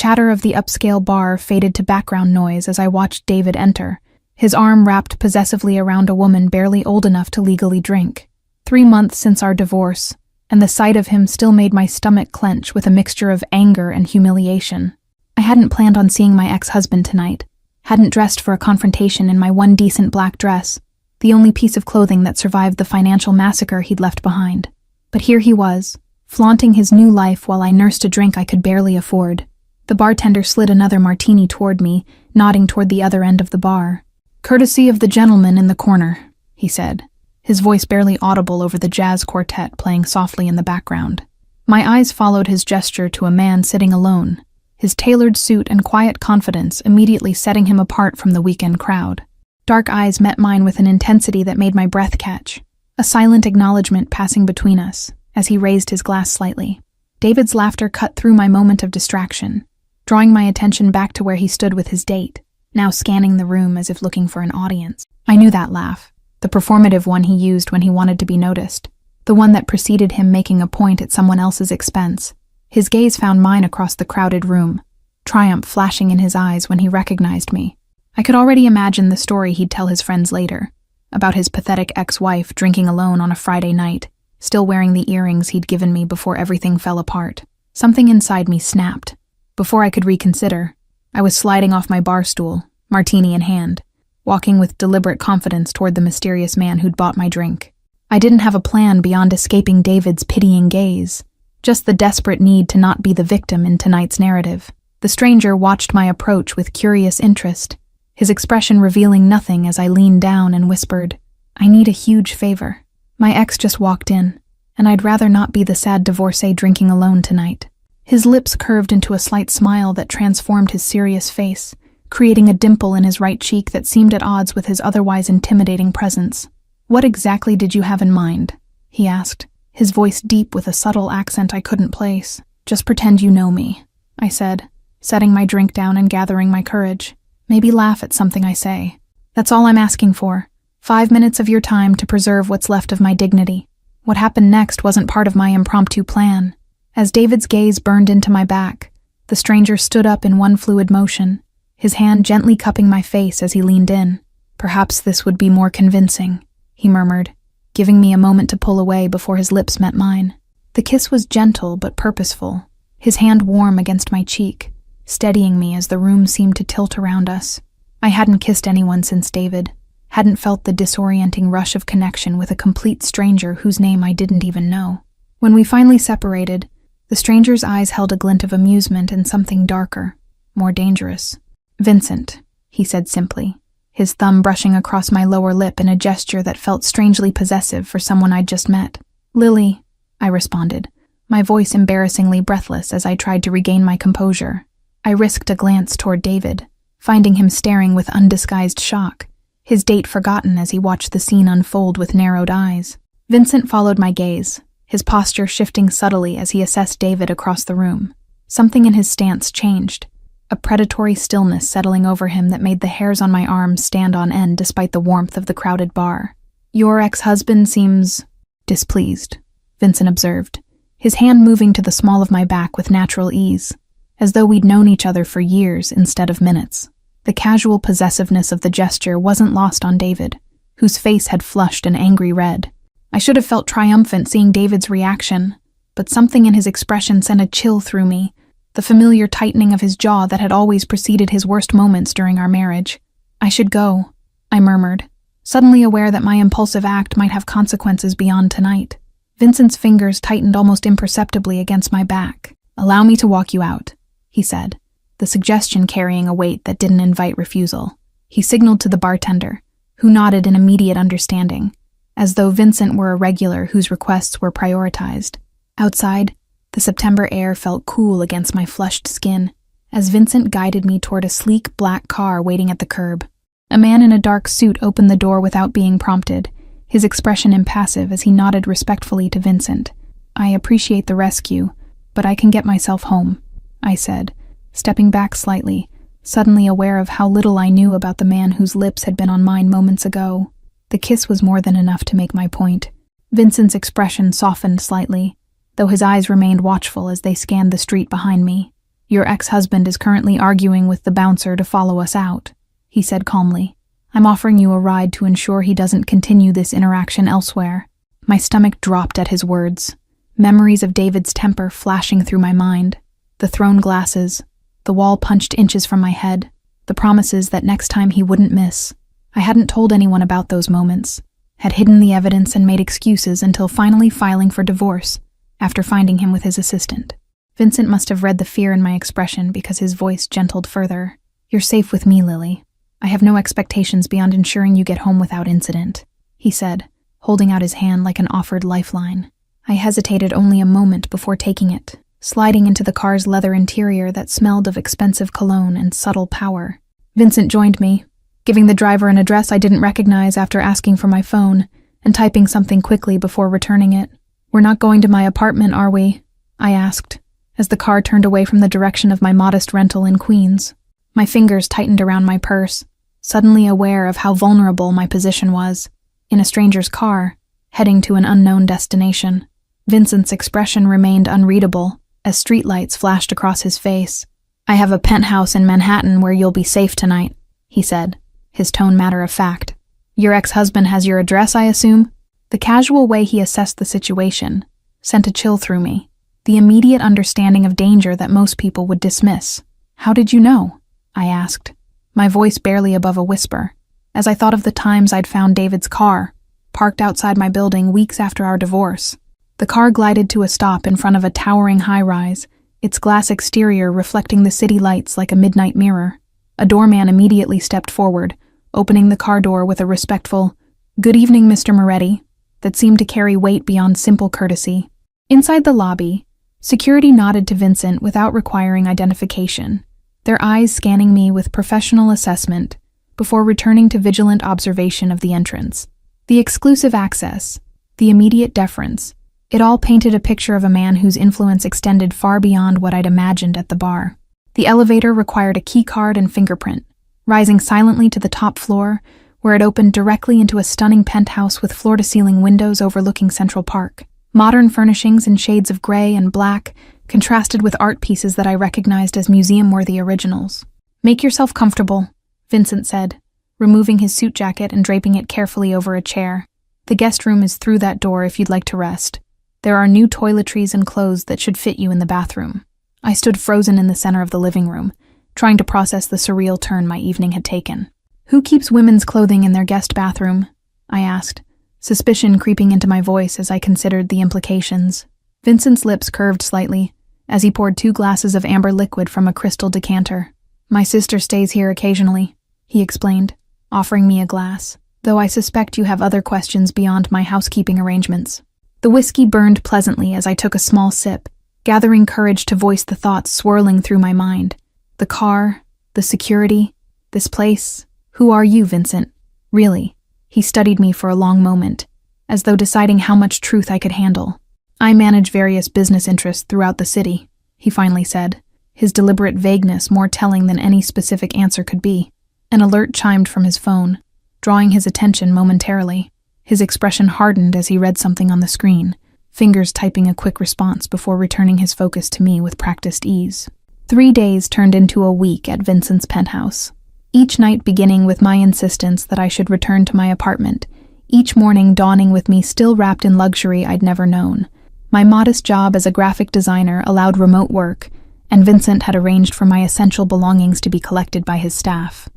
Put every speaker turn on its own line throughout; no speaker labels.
chatter of the upscale bar faded to background noise as I watched David enter, his arm wrapped possessively around a woman barely old enough to legally drink. 3 months since our divorce, and the sight of him still made my stomach clench with a mixture of anger and humiliation. I hadn't planned on seeing my ex-husband tonight, hadn't dressed for a confrontation in my one decent black dress, the only piece of clothing that survived the financial massacre he'd left behind. But here he was, flaunting his new life while I nursed a drink I could barely afford. The bartender slid another martini toward me, nodding toward the other end of the bar. "Courtesy of the gentleman in the corner," he said, his voice barely audible over the jazz quartet playing softly in the background. My eyes followed his gesture to a man sitting alone, his tailored suit and quiet confidence immediately setting him apart from the weekend crowd. Dark eyes met mine with an intensity that made my breath catch, a silent acknowledgement passing between us as he raised his glass slightly. David's laughter cut through my moment of distraction, drawing my attention back to where he stood with his date, now scanning the room as if looking for an audience. I knew that laugh, the performative one he used when he wanted to be noticed, the one that preceded him making a point at someone else's expense. His gaze found mine across the crowded room, triumph flashing in his eyes when he recognized me. I could already imagine the story he'd tell his friends later, about his pathetic ex-wife drinking alone on a Friday night, still wearing the earrings he'd given me before everything fell apart. Something inside me snapped. Before I could reconsider, I was sliding off my bar stool, martini in hand, walking with deliberate confidence toward the mysterious man who'd bought my drink. I didn't have a plan beyond escaping David's pitying gaze, just the desperate need to not be the victim in tonight's narrative. The stranger watched my approach with curious interest, his expression revealing nothing as I leaned down and whispered, "I need a huge favor. My ex just walked in, and I'd rather not be the sad divorcee drinking alone tonight." His lips curved into a slight smile that transformed his serious face, creating a dimple in his right cheek that seemed at odds with his otherwise intimidating presence. "What exactly did you have in mind?" he asked, his voice deep with a subtle accent I couldn't place. "Just pretend you know me," I said, setting my drink down and gathering my courage. "Maybe laugh at something I say. That's all I'm asking for. 5 minutes of your time to preserve what's left of my dignity." What happened next wasn't part of my impromptu plan. As David's gaze burned into my back, the stranger stood up in one fluid motion, his hand gently cupping my face as he leaned in. "Perhaps this would be more convincing," he murmured, giving me a moment to pull away before his lips met mine. The kiss was gentle but purposeful, his hand warm against my cheek, steadying me as the room seemed to tilt around us. I hadn't kissed anyone since David, hadn't felt the disorienting rush of connection with a complete stranger whose name I didn't even know. When we finally separated, the stranger's eyes held a glint of amusement and something darker, more dangerous. "Vincent," he said simply, his thumb brushing across my lower lip in a gesture that felt strangely possessive for someone I'd just met. "Lily," I responded, my voice embarrassingly breathless as I tried to regain my composure. I risked a glance toward David, finding him staring with undisguised shock, his date forgotten as he watched the scene unfold with narrowed eyes. Vincent followed my gaze, his posture shifting subtly as he assessed David across the room. Something in his stance changed, a predatory stillness settling over him that made the hairs on my arms stand on end despite the warmth of the crowded bar. "Your ex-husband seems displeased," Vincent observed, his hand moving to the small of my back with natural ease, as though we'd known each other for years instead of minutes. The casual possessiveness of the gesture wasn't lost on David, whose face had flushed an angry red. I should have felt triumphant seeing David's reaction, but something in his expression sent a chill through me, the familiar tightening of his jaw that had always preceded his worst moments during our marriage. "I should go," I murmured, suddenly aware that my impulsive act might have consequences beyond tonight. Vincent's fingers tightened almost imperceptibly against my back. "Allow me to walk you out," he said, the suggestion carrying a weight that didn't invite refusal. He signaled to the bartender, who nodded in immediate understanding, as though Vincent were a regular whose requests were prioritized. Outside, the September air felt cool against my flushed skin, as Vincent guided me toward a sleek black car waiting at the curb. A man in a dark suit opened the door without being prompted, his expression impassive as he nodded respectfully to Vincent. "I appreciate the rescue, but I can get myself home," I said, stepping back slightly, suddenly aware of how little I knew about the man whose lips had been on mine moments ago. The kiss was more than enough to make my point. Vincent's expression softened slightly, though his eyes remained watchful as they scanned the street behind me. Your ex-husband is currently arguing with the bouncer to follow us out, he said calmly. I'm offering you a ride to ensure he doesn't continue this interaction elsewhere. My stomach dropped at his words. Memories of David's temper flashing through my mind. The thrown glasses, the wall punched inches from my head, the promises that next time he wouldn't miss. I hadn't told anyone about those moments, had hidden the evidence and made excuses until finally filing for divorce, after finding him with his assistant. Vincent must have read the fear in my expression because his voice gentled further. You're safe with me, Lily. I have no expectations beyond ensuring you get home without incident, he said, holding out his hand like an offered lifeline. I hesitated only a moment before taking it, sliding into the car's leather interior that smelled of expensive cologne and subtle power. Vincent joined me, giving the driver an address I didn't recognize after asking for my phone and typing something quickly before returning it. We're not going to my apartment, are we? I asked, as the car turned away from the direction of my modest rental in Queens. My fingers tightened around my purse, suddenly aware of how vulnerable my position was. In a stranger's car, heading to an unknown destination. Vincent's expression remained unreadable as streetlights flashed across his face. I have a penthouse in Manhattan where you'll be safe tonight, he said, his tone matter of fact. Your ex-husband has your address, I assume? The casual way he assessed the situation sent a chill through me, the immediate understanding of danger that most people would dismiss. How did you know? I asked, my voice barely above a whisper, as I thought of the times I'd found David's car, parked outside my building weeks after our divorce. The car glided to a stop in front of a towering high-rise, its glass exterior reflecting the city lights like a midnight mirror. A doorman immediately stepped forward, opening the car door with a respectful, "Good evening, Mr. Moretti," that seemed to carry weight beyond simple courtesy. Inside the lobby, security nodded to Vincent without requiring identification, their eyes scanning me with professional assessment before returning to vigilant observation of the entrance. The exclusive access, the immediate deference, it all painted a picture of a man whose influence extended far beyond what I'd imagined at the bar. The elevator required a key card and fingerprint, rising silently to the top floor, where it opened directly into a stunning penthouse with floor-to-ceiling windows overlooking Central Park. Modern furnishings in shades of gray and black contrasted with art pieces that I recognized as museum-worthy originals. "Make yourself comfortable," Vincent said, removing his suit jacket and draping it carefully over a chair. "The guest room is through that door if you'd like to rest. There are new toiletries and clothes that should fit you in the bathroom." I stood frozen in the center of the living room, trying to process the surreal turn my evening had taken. "Who keeps women's clothing in their guest bathroom?" I asked, suspicion creeping into my voice as I considered the implications. Vincent's lips curved slightly as he poured 2 glasses of amber liquid from a crystal decanter. "My sister stays here occasionally," he explained, offering me a glass, "though I suspect you have other questions beyond my housekeeping arrangements." The whiskey burned pleasantly as I took a small sip, gathering courage to voice the thoughts swirling through my mind. The car, the security, this place. "Who are you, Vincent? Really?" He studied me for a long moment, as though deciding how much truth I could handle. "I manage various business interests throughout the city," he finally said, his deliberate vagueness more telling than any specific answer could be. An alert chimed from his phone, drawing his attention momentarily. His expression hardened as he read something on the screen, fingers typing a quick response before returning his focus to me with practiced ease. 3 days turned into a week at Vincent's penthouse, each night beginning with my insistence that I should return to my apartment, each morning dawning with me still wrapped in luxury I'd never known. My modest job as a graphic designer allowed remote work, and Vincent had arranged for my essential belongings to be collected by his staff.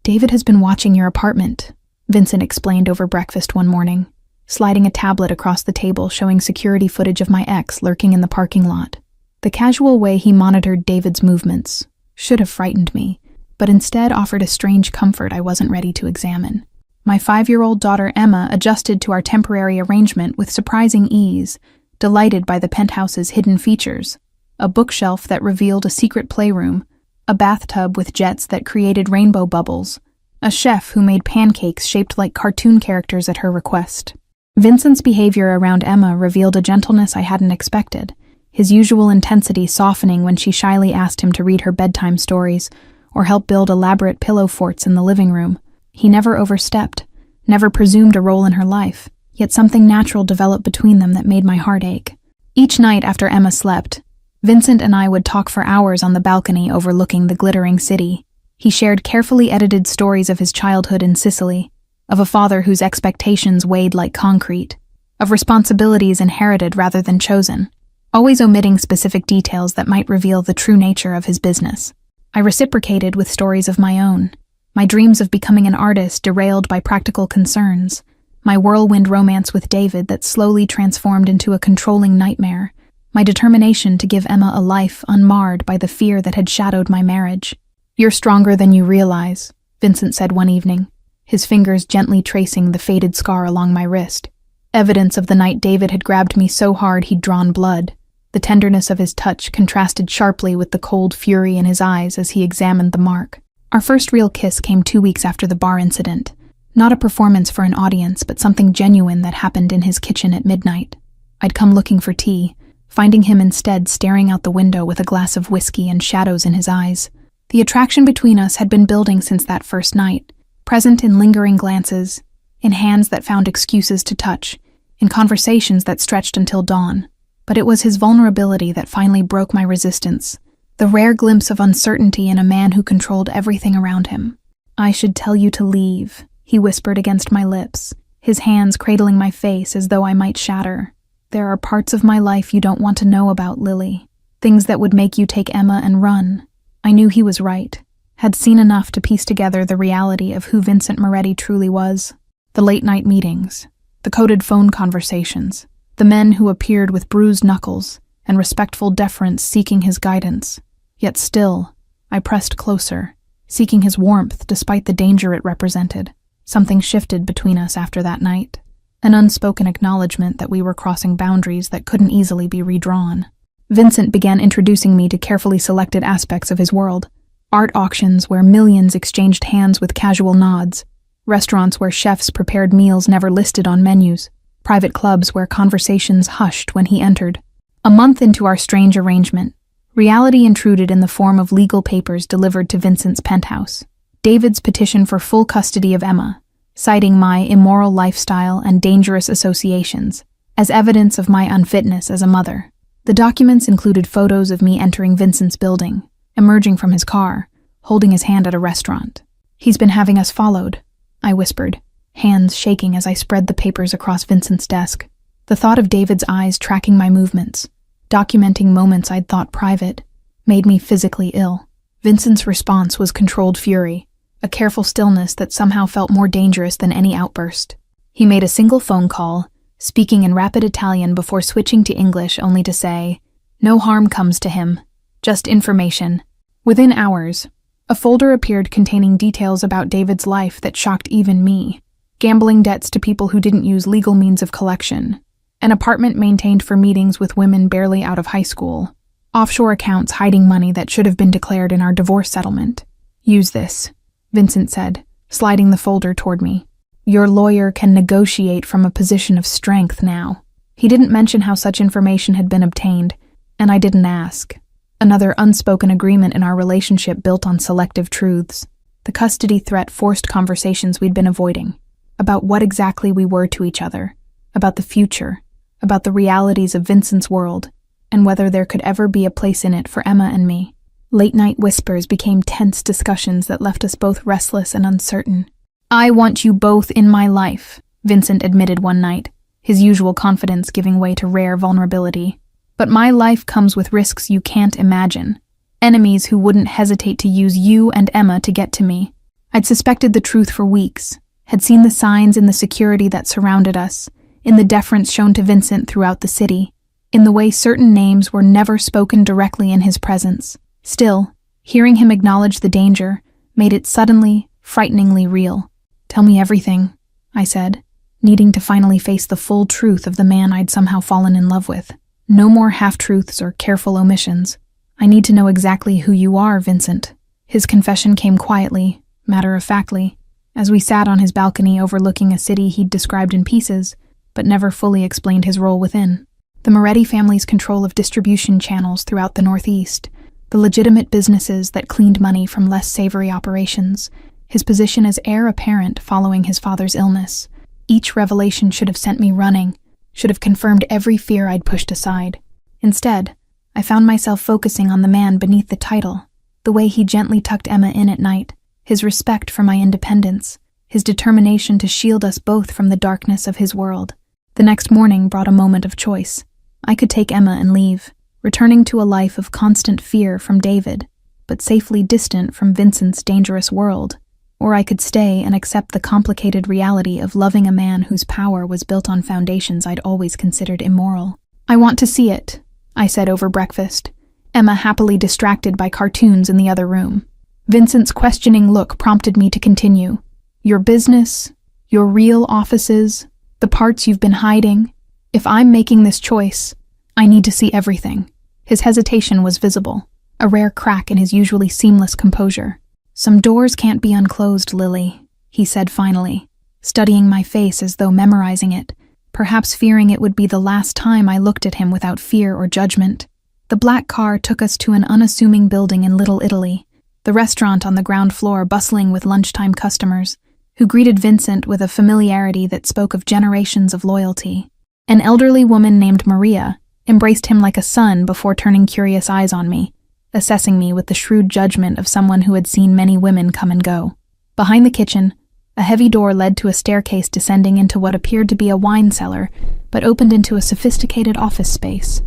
"David has been watching your apartment," Vincent explained over breakfast one morning, sliding a tablet across the table showing security footage of my ex lurking in the parking lot. The casual way he monitored David's movements should have frightened me, but instead offered a strange comfort I wasn't ready to examine. My 5-year-old daughter Emma adjusted to our temporary arrangement with surprising ease, delighted by the penthouse's hidden features: a bookshelf that revealed a secret playroom, a bathtub with jets that created rainbow bubbles, a chef who made pancakes shaped like cartoon characters at her request. Vincent's behavior around Emma revealed a gentleness I hadn't expected, his usual intensity softening when she shyly asked him to read her bedtime stories or help build elaborate pillow forts in the living room. He never overstepped, never presumed a role in her life, yet something natural developed between them that made my heart ache. Each night after Emma slept, Vincent and I would talk for hours on the balcony overlooking the glittering city. He shared carefully edited stories of his childhood in Sicily, of a father whose expectations weighed like concrete, of responsibilities inherited rather than chosen, always omitting specific details that might reveal the true nature of his business. I reciprocated with stories of my own, my dreams of becoming an artist derailed by practical concerns, my whirlwind romance with David that slowly transformed into a controlling nightmare, my determination to give Emma a life unmarred by the fear that had shadowed my marriage. "You're stronger than you realize," Vincent said one evening, his fingers gently tracing the faded scar along my wrist, evidence of the night David had grabbed me so hard he'd drawn blood. The tenderness of his touch contrasted sharply with the cold fury in his eyes as he examined the mark. Our first real kiss came 2 weeks after the bar incident. Not a performance for an audience, but something genuine that happened in his kitchen at midnight. I'd come looking for tea, finding him instead staring out the window with a glass of whiskey and shadows in his eyes. The attraction between us had been building since that first night, present in lingering glances, in hands that found excuses to touch, in conversations that stretched until dawn. But it was his vulnerability that finally broke my resistance, the rare glimpse of uncertainty in a man who controlled everything around him. "I should tell you to leave," he whispered against my lips, his hands cradling my face as though I might shatter. "There are parts of my life you don't want to know about, Lily. Things that would make you take Emma and run." I knew he was right, had seen enough to piece together the reality of who Vincent Moretti truly was. The late-night meetings, the coded phone conversations, the men who appeared with bruised knuckles and respectful deference seeking his guidance. Yet still, I pressed closer, seeking his warmth despite the danger it represented. Something shifted between us after that night, an unspoken acknowledgement that we were crossing boundaries that couldn't easily be redrawn. Vincent began introducing me to carefully selected aspects of his world. Art auctions where millions exchanged hands with casual nods, restaurants where chefs prepared meals never listed on menus, private clubs where conversations hushed when he entered. A month into our strange arrangement, reality intruded in the form of legal papers delivered to Vincent's penthouse. David's petition for full custody of Emma, citing my immoral lifestyle and dangerous associations as evidence of my unfitness as a mother. The documents included photos of me entering Vincent's building, emerging from his car, holding his hand at a restaurant. "He's been having us followed," I whispered, hands shaking as I spread the papers across Vincent's desk. The thought of David's eyes tracking my movements, documenting moments I'd thought private, made me physically ill. Vincent's response was controlled fury, a careful stillness that somehow felt more dangerous than any outburst. He made a single phone call, speaking in rapid Italian before switching to English only to say, "No harm comes to him, just information." Within hours, a folder appeared containing details about David's life that shocked even me. Gambling debts to people who didn't use legal means of collection, an apartment maintained for meetings with women barely out of high school, offshore accounts hiding money that should have been declared in our divorce settlement. "Use this," Vincent said, sliding the folder toward me. "Your lawyer can negotiate from a position of strength now." He didn't mention how such information had been obtained, and I didn't ask. Another unspoken agreement in our relationship built on selective truths. The custody threat forced conversations we'd been avoiding, about what exactly we were to each other, about the future, about the realities of Vincent's world, and whether there could ever be a place in it for Emma and me. Late-night whispers became tense discussions that left us both restless and uncertain. "I want you both in my life," Vincent admitted one night, his usual confidence giving way to rare vulnerability. "But my life comes with risks you can't imagine. Enemies who wouldn't hesitate to use you and Emma to get to me." I'd suspected the truth for weeks, had seen the signs in the security that surrounded us, in the deference shown to Vincent throughout the city, in the way certain names were never spoken directly in his presence. Still, hearing him acknowledge the danger made it suddenly, frighteningly real. "Tell me everything," I said, needing to finally face the full truth of the man I'd somehow fallen in love with. No more half-truths or careful omissions. "I need to know exactly who you are, Vincent." His confession came quietly, matter-of-factly, as we sat on his balcony overlooking a city he'd described in pieces, but never fully explained his role within. The Moretti family's control of distribution channels throughout the Northeast, the legitimate businesses that cleaned money from less savory operations, his position as heir apparent following his father's illness. Each revelation should have sent me running, should have confirmed every fear I'd pushed aside. Instead, I found myself focusing on the man beneath the title, the way he gently tucked Emma in at night, his respect for my independence, his determination to shield us both from the darkness of his world. The next morning brought a moment of choice. I could take Emma and leave, returning to a life of constant fear from David, but safely distant from Vincent's dangerous world. Or I could stay and accept the complicated reality of loving a man whose power was built on foundations I'd always considered immoral. "I want to see it," I said over breakfast, Emma happily distracted by cartoons in the other room. Vincent's questioning look prompted me to continue. "Your business, your real offices, the parts you've been hiding. If I'm making this choice, I need to see everything." His hesitation was visible, a rare crack in his usually seamless composure. "Some doors can't be unclosed, Lily," he said finally, studying my face as though memorizing it, perhaps fearing it would be the last time I looked at him without fear or judgment. The black car took us to an unassuming building in Little Italy, the restaurant on the ground floor bustling with lunchtime customers, who greeted Vincent with a familiarity that spoke of generations of loyalty. An elderly woman named Maria embraced him like a son before turning curious eyes on me, assessing me with the shrewd judgment of someone who had seen many women come and go. Behind the kitchen, a heavy door led to a staircase descending into what appeared to be a wine cellar, but opened into a sophisticated office space.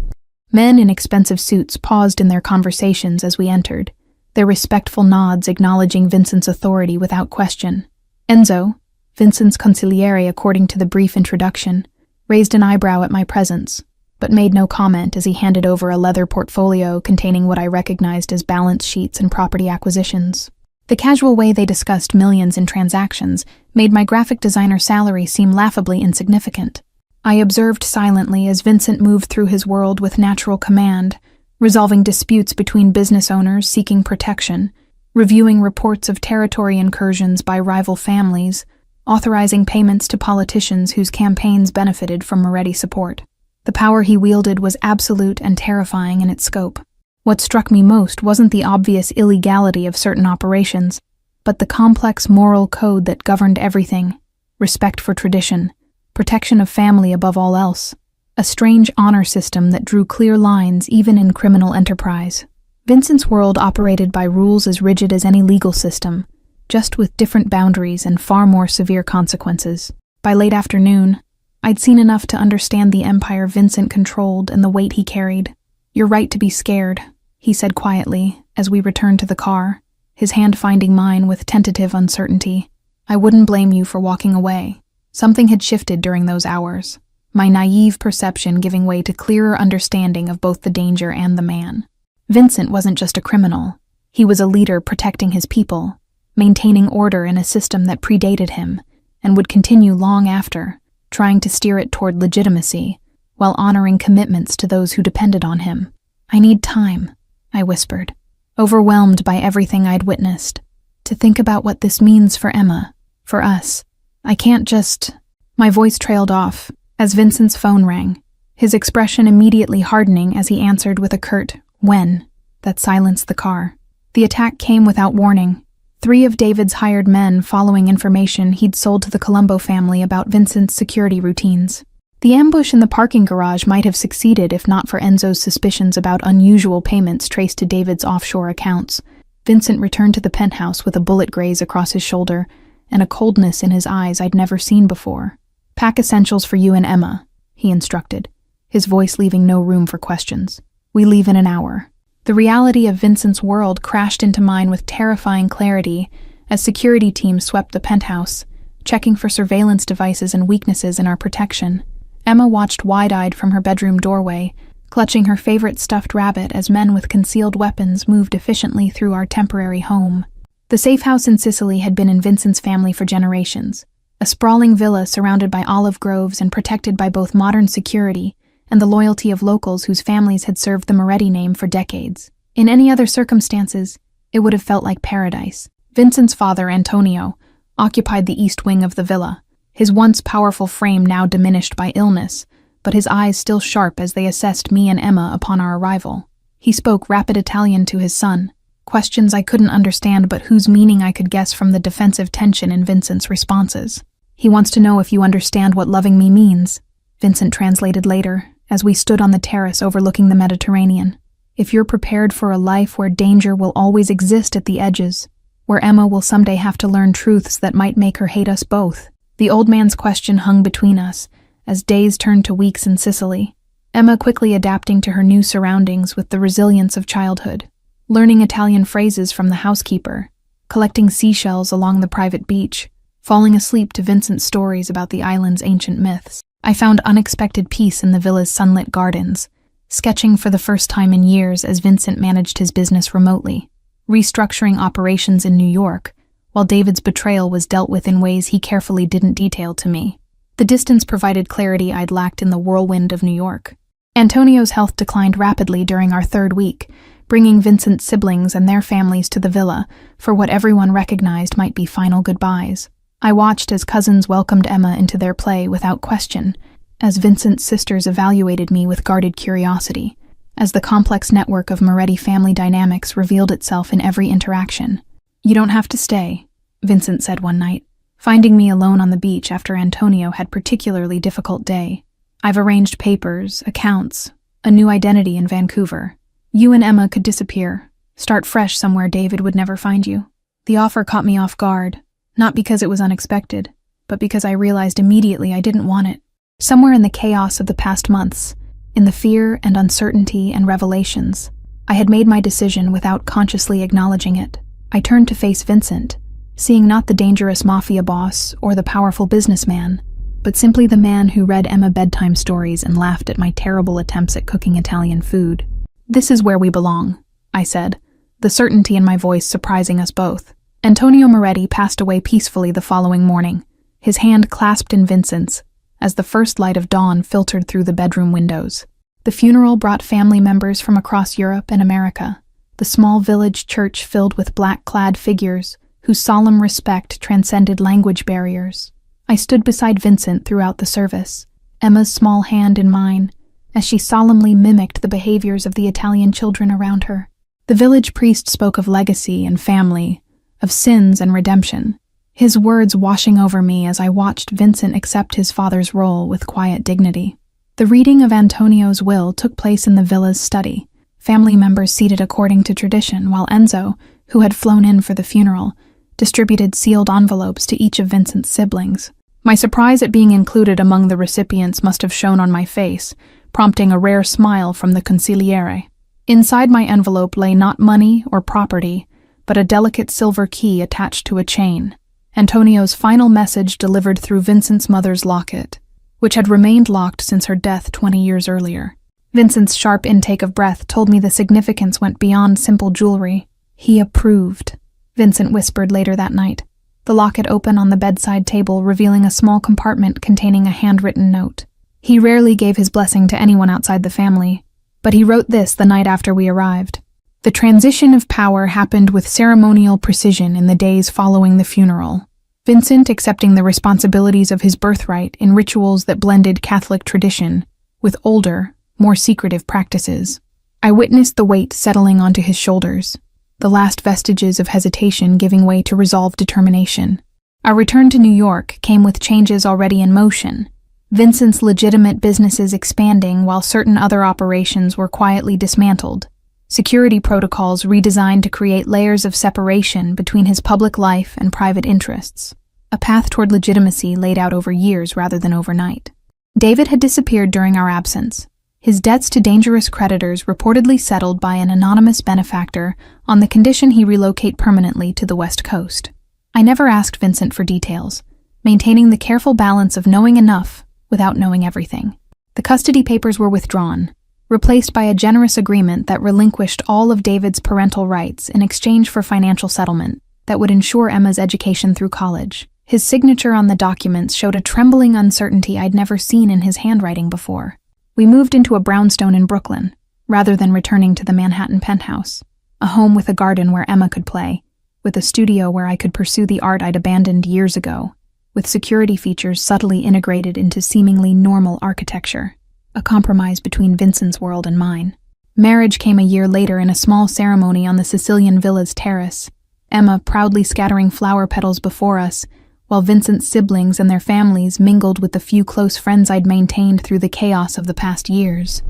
Men in expensive suits paused in their conversations as we entered, their respectful nods acknowledging Vincent's authority without question. Enzo, Vincent's consigliere according to the brief introduction, raised an eyebrow at my presence, but made no comment as he handed over a leather portfolio containing what I recognized as balance sheets and property acquisitions. The casual way they discussed millions in transactions made my graphic designer salary seem laughably insignificant. I observed silently as Vincent moved through his world with natural command, resolving disputes between business owners seeking protection, reviewing reports of territory incursions by rival families, authorizing payments to politicians whose campaigns benefited from Moretti support. The power he wielded was absolute and terrifying in its scope. What struck me most wasn't the obvious illegality of certain operations, but the complex moral code that governed everything: respect for tradition, protection of family above all else, a strange honor system that drew clear lines even in criminal enterprise. Vincent's world operated by rules as rigid as any legal system, just with different boundaries and far more severe consequences. By late afternoon, I'd seen enough to understand the empire Vincent controlled and the weight he carried. "You're right to be scared," he said quietly as we returned to the car, his hand finding mine with tentative uncertainty. "I wouldn't blame you for walking away." Something had shifted during those hours, my naive perception giving way to clearer understanding of both the danger and the man. Vincent wasn't just a criminal. He was a leader protecting his people, maintaining order in a system that predated him and would continue long after, trying to steer it toward legitimacy, while honoring commitments to those who depended on him. "I need time," I whispered, overwhelmed by everything I'd witnessed, "to think about what this means for Emma, for us. I can't just—" My voice trailed off as Vincent's phone rang, his expression immediately hardening as he answered with a curt "when" that silenced the car. The attack came without warning. 3 of David's hired men following information he'd sold to the Colombo family about Vincent's security routines. The ambush in the parking garage might have succeeded if not for Enzo's suspicions about unusual payments traced to David's offshore accounts. Vincent returned to the penthouse with a bullet graze across his shoulder and a coldness in his eyes I'd never seen before. "Pack essentials for you and Emma," he instructed, his voice leaving no room for questions. "We leave in an hour." The reality of Vincent's world crashed into mine with terrifying clarity as security teams swept the penthouse, checking for surveillance devices and weaknesses in our protection. Emma watched wide-eyed from her bedroom doorway, clutching her favorite stuffed rabbit as men with concealed weapons moved efficiently through our temporary home. The safe house in Sicily had been in Vincent's family for generations, a sprawling villa surrounded by olive groves and protected by both modern security and the loyalty of locals whose families had served the Moretti name for decades. In any other circumstances, it would have felt like paradise. Vincent's father, Antonio, occupied the east wing of the villa, his once powerful frame now diminished by illness, but his eyes still sharp as they assessed me and Emma upon our arrival. He spoke rapid Italian to his son, questions I couldn't understand but whose meaning I could guess from the defensive tension in Vincent's responses. "He wants to know if you understand what loving me means," Vincent translated later, as we stood on the terrace overlooking the Mediterranean. If you're prepared for a life where danger will always exist at the edges, where Emma will someday have to learn truths that might make her hate us both. The old man's question hung between us, as days turned to weeks in Sicily. Emma quickly adapting to her new surroundings with the resilience of childhood, learning Italian phrases from the housekeeper, collecting seashells along the private beach, falling asleep to Vincent's stories about the island's ancient myths. I found unexpected peace in the villa's sunlit gardens, sketching for the first time in years as Vincent managed his business remotely, restructuring operations in New York, while David's betrayal was dealt with in ways he carefully didn't detail to me. The distance provided clarity I'd lacked in the whirlwind of New York. Antonio's health declined rapidly during our third week, bringing Vincent's siblings and their families to the villa for what everyone recognized might be final goodbyes. I watched as cousins welcomed Emma into their play without question, as Vincent's sisters evaluated me with guarded curiosity, as the complex network of Moretti family dynamics revealed itself in every interaction. "You don't have to stay," Vincent said one night, finding me alone on the beach after Antonio had a particularly difficult day. "I've arranged papers, accounts, a new identity in Vancouver. You and Emma could disappear, start fresh somewhere David would never find you." The offer caught me off guard, not because it was unexpected, but because I realized immediately I didn't want it. Somewhere in the chaos of the past months, in the fear and uncertainty and revelations, I had made my decision without consciously acknowledging it. I turned to face Vincent, seeing not the dangerous mafia boss or the powerful businessman, but simply the man who read Emma bedtime stories and laughed at my terrible attempts at cooking Italian food. "This is where we belong," I said, the certainty in my voice surprising us both. Antonio Moretti passed away peacefully the following morning, his hand clasped in Vincent's, as the first light of dawn filtered through the bedroom windows. The funeral brought family members from across Europe and America, the small village church filled with black-clad figures whose solemn respect transcended language barriers. I stood beside Vincent throughout the service, Emma's small hand in mine, as she solemnly mimicked the behaviors of the Italian children around her. The village priest spoke of legacy and family, of sins and redemption, his words washing over me as I watched Vincent accept his father's role with quiet dignity. The reading of Antonio's will took place in the villa's study, family members seated according to tradition, while Enzo, who had flown in for the funeral, distributed sealed envelopes to each of Vincent's siblings. My surprise at being included among the recipients must have shown on my face, prompting a rare smile from the consigliere. Inside my envelope lay not money or property, but a delicate silver key attached to a chain, Antonio's final message delivered through Vincent's mother's locket, which had remained locked since her death 20 years earlier. Vincent's sharp intake of breath told me the significance went beyond simple jewelry. "He approved," Vincent whispered later that night, the locket open on the bedside table revealing a small compartment containing a handwritten note. He rarely gave his blessing to anyone outside the family, but he wrote this the night after we arrived. The transition of power happened with ceremonial precision in the days following the funeral, Vincent accepting the responsibilities of his birthright in rituals that blended Catholic tradition with older, more secretive practices. I witnessed the weight settling onto his shoulders, the last vestiges of hesitation giving way to resolved determination. Our return to New York came with changes already in motion, Vincent's legitimate businesses expanding while certain other operations were quietly dismantled, security protocols redesigned to create layers of separation between his public life and private interests, a path toward legitimacy laid out over years rather than overnight. David had disappeared during our absence, his debts to dangerous creditors reportedly settled by an anonymous benefactor on the condition he relocate permanently to the West Coast. I never asked Vincent for details, maintaining the careful balance of knowing enough without knowing everything. The custody papers were withdrawn, replaced by a generous agreement that relinquished all of David's parental rights in exchange for financial settlement that would ensure Emma's education through college. His signature on the documents showed a trembling uncertainty I'd never seen in his handwriting before. We moved into a brownstone in Brooklyn, rather than returning to the Manhattan penthouse, a home with a garden where Emma could play, with a studio where I could pursue the art I'd abandoned years ago, with security features subtly integrated into seemingly normal architecture, a compromise between Vincent's world and mine. Marriage came a year later in a small ceremony on the Sicilian villa's terrace, Emma proudly scattering flower petals before us, while Vincent's siblings and their families mingled with the few close friends I'd maintained through the chaos of the past years.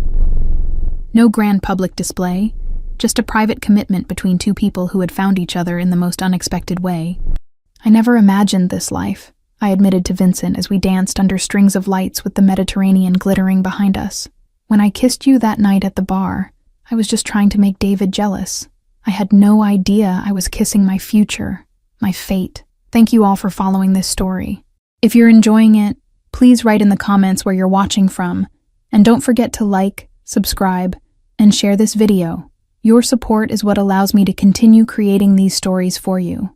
No grand public display, just a private commitment between two people who had found each other in the most unexpected way. I never imagined this life, I admitted to Vincent as we danced under strings of lights with the Mediterranean glittering behind us. When I kissed you that night at the bar, I was just trying to make David jealous. I had no idea I was kissing my future, my fate. Thank you all for following this story. If you're enjoying it, please write in the comments where you're watching from, and don't forget to like, subscribe, and share this video. Your support is what allows me to continue creating these stories for you.